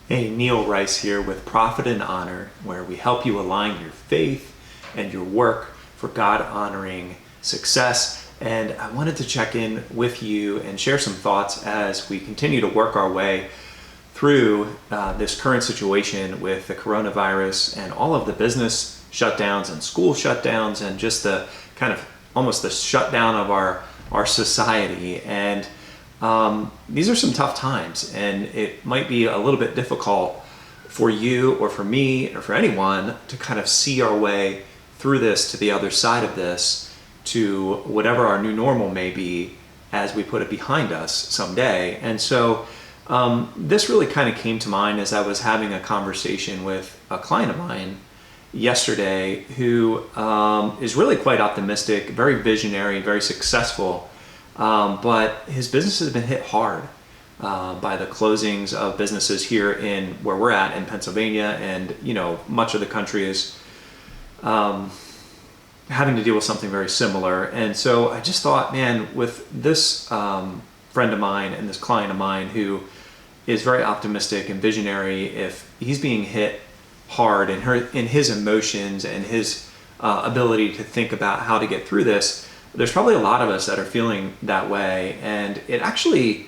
Hey, Neil Rice here with Profit and Honor, where we help you align your faith and your work for God-honoring success. And I wanted to check in with you and share some thoughts as we continue to work our way through this current situation with the coronavirus and all of the business shutdowns and school shutdowns and just the kind of almost the shutdown of our society. And these are some tough times, and it might be a little bit difficult for you or for me or for anyone to kind of see our way through this to the other side of this, to whatever our new normal may be as we put it behind us someday. And so this really kind of came to mind as I was having a conversation with a client of mine yesterday who is really quite optimistic, very visionary, very successful. But his business has been hit hard by the closings of businesses here in where we're at in Pennsylvania, and much of the country is having to deal with something very similar. And so I just thought, man, with this friend of mine and this client of mine who is very optimistic and visionary, if he's being hit hard in his emotions and his ability to think about how to get through this, there's probably a lot of us that are feeling that way. And it actually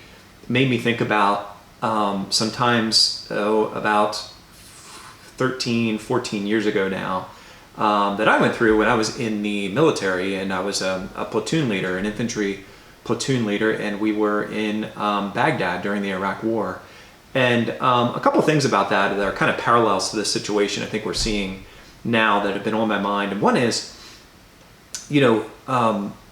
made me think about sometimes about 13, 14 years ago now, that I went through when I was in the military, and I was a platoon leader, an infantry platoon leader, and we were in Baghdad during the Iraq War. And a couple things about that are kind of parallels to this situation I think we're seeing now that have been on my mind. And one is,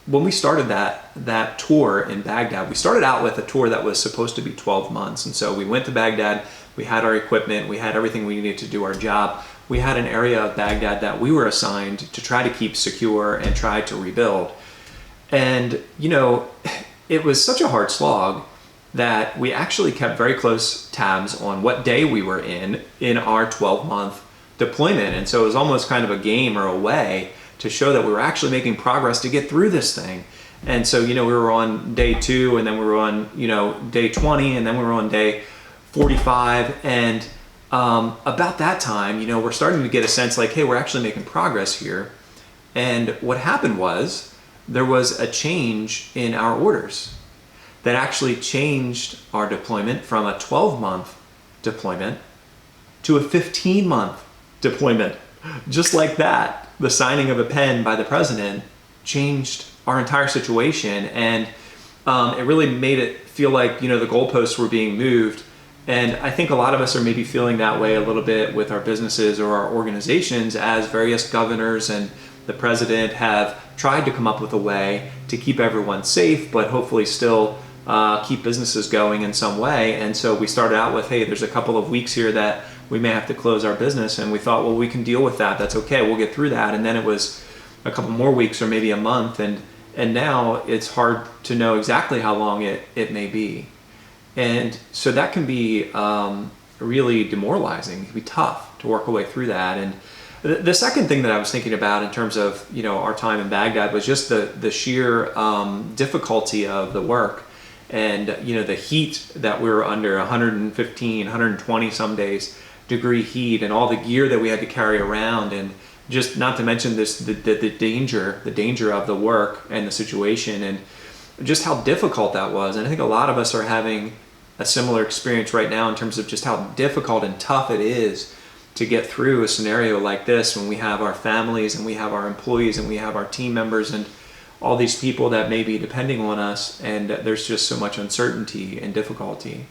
when we started that tour in Baghdad, we started out with a tour that was supposed to be 12 months. And so we went to Baghdad, we had our equipment, we had everything we needed to do our job. We had an area of Baghdad that we were assigned to try to keep secure and try to rebuild. And, it was such a hard slog that we actually kept very close tabs on what day we were in our 12-month deployment. And so it was almost kind of a game or a way to show that we were actually making progress to get through this thing. And so, we were on day 2, and then we were on, day 20, and then we were on day 45. And about that time, we're starting to get a sense like, hey, we're actually making progress here. And what happened was there was a change in our orders that actually changed our deployment from a 12-month deployment to a 15-month deployment. Just like that, the signing of a pen by the president changed our entire situation, and it really made it feel like the goalposts were being moved. And I think a lot of us are maybe feeling that way a little bit with our businesses or our organizations, as various governors and the president have tried to come up with a way to keep everyone safe, but hopefully still keep businesses going in some way. And so we started out with, hey, there's a couple of weeks here that we may have to close our business, and we thought, well, we can deal with that. That's okay. We'll get through that. And then it was a couple more weeks or maybe a month, and now it's hard to know exactly how long it may be. And so that can be really demoralizing. It can be tough to work our way through that. And the second thing that I was thinking about in terms of our time in Baghdad was just the sheer difficulty of the work. And the heat that we were under, 115, 120 some days degree heat, and all the gear that we had to carry around, and just not to mention the danger of the work and the situation, and just how difficult that was. And I think a lot of us are having a similar experience right now in terms of just how difficult and tough it is to get through a scenario like this when we have our families and we have our employees and we have our team members and all these people that may be depending on us, and there's just so much uncertainty and difficulty.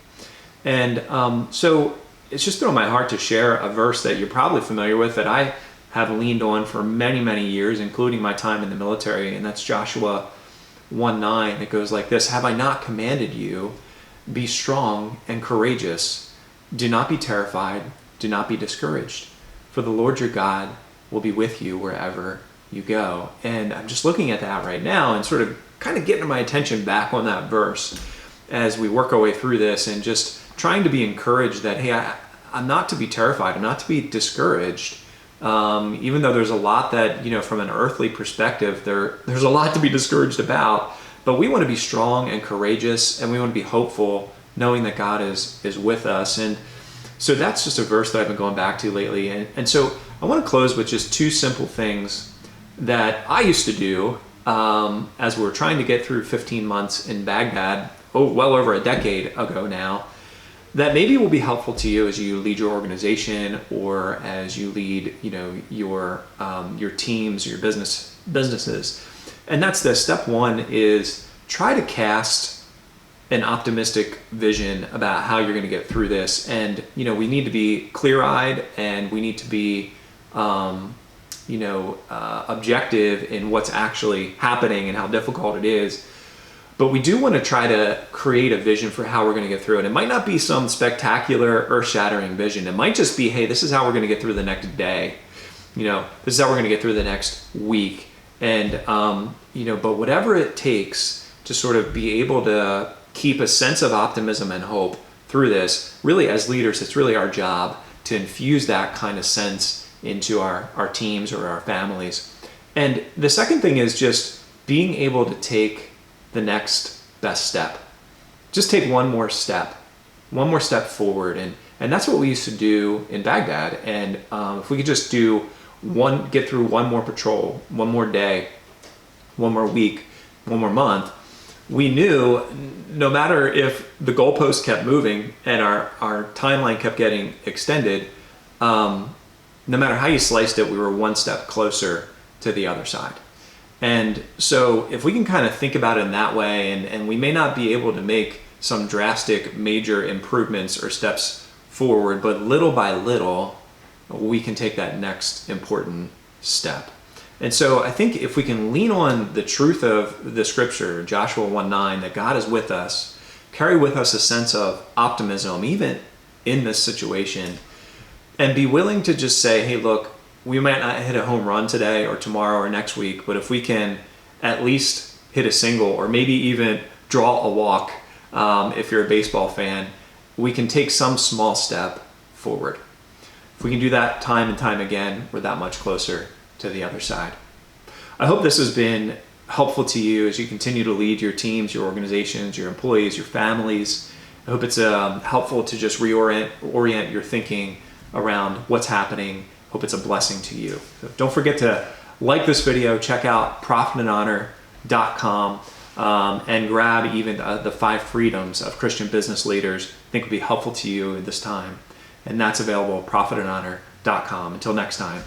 And so it's just been on my heart to share a verse that you're probably familiar with, that I have leaned on for many, many years, including my time in the military, and that's Joshua 1:9. It goes like this: "Have I not commanded you? Be strong and courageous. Do not be terrified. Do not be discouraged. For the Lord your God will be with you wherever you go." And I'm just looking at that right now and sort of kind of getting my attention back on that verse as we work our way through this, and just trying to be encouraged that, hey, I'm not to be terrified. I'm not to be discouraged. Even though there's a lot that, from an earthly perspective, there's a lot to be discouraged about, but we want to be strong and courageous, and we want to be hopeful, knowing that God is with us. And So that's just a verse that I've been going back to lately. And so I want to close with just two simple things that I used to do as we were trying to get through 15 months in Baghdad, well over a decade ago now, that maybe will be helpful to you as you lead your organization or as you lead, your teams, your businesses. And that's this. Step one is try to cast an optimistic vision about how you're going to get through this. And, we need to be clear-eyed and we need to be, objective in what's actually happening and how difficult it is. But we do want to try to create a vision for how we're going to get through it. It might not be some spectacular, earth-shattering vision. It might just be, hey, this is how we're going to get through the next day. This is how we're going to get through the next week. And, but whatever it takes to sort of be able to keep a sense of optimism and hope through this, really as leaders, it's really our job to infuse that kind of sense into our teams or our families. And the second thing is just being able to take the next best step. Just take one more step forward. And that's what we used to do in Baghdad. And if we could just get through one more patrol, one more day, one more week, one more month, we knew no matter if the goalpost kept moving and our timeline kept getting extended, no matter how you sliced it, we were one step closer to the other side. And so if we can kind of think about it in that way, and we may not be able to make some drastic major improvements or steps forward, but little by little, we can take that next important step. And so I think if we can lean on the truth of the scripture, Joshua 1:9, that God is with us, carry with us a sense of optimism, even in this situation, and be willing to just say, hey, look, we might not hit a home run today or tomorrow or next week, but if we can at least hit a single or maybe even draw a walk, if you're a baseball fan, we can take some small step forward. If we can do that time and time again, we're that much closer to the other side. I hope this has been helpful to you as you continue to lead your teams, your organizations, your employees, your families. I hope it's helpful to just orient your thinking around what's happening. Hope it's a blessing to you. So don't forget to like this video, check out profitandhonor.com, and grab even the 5 freedoms of Christian business leaders I think would be helpful to you in this time. And that's available at profitandhonor.com. Until next time,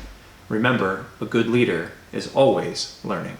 remember, a good leader is always learning.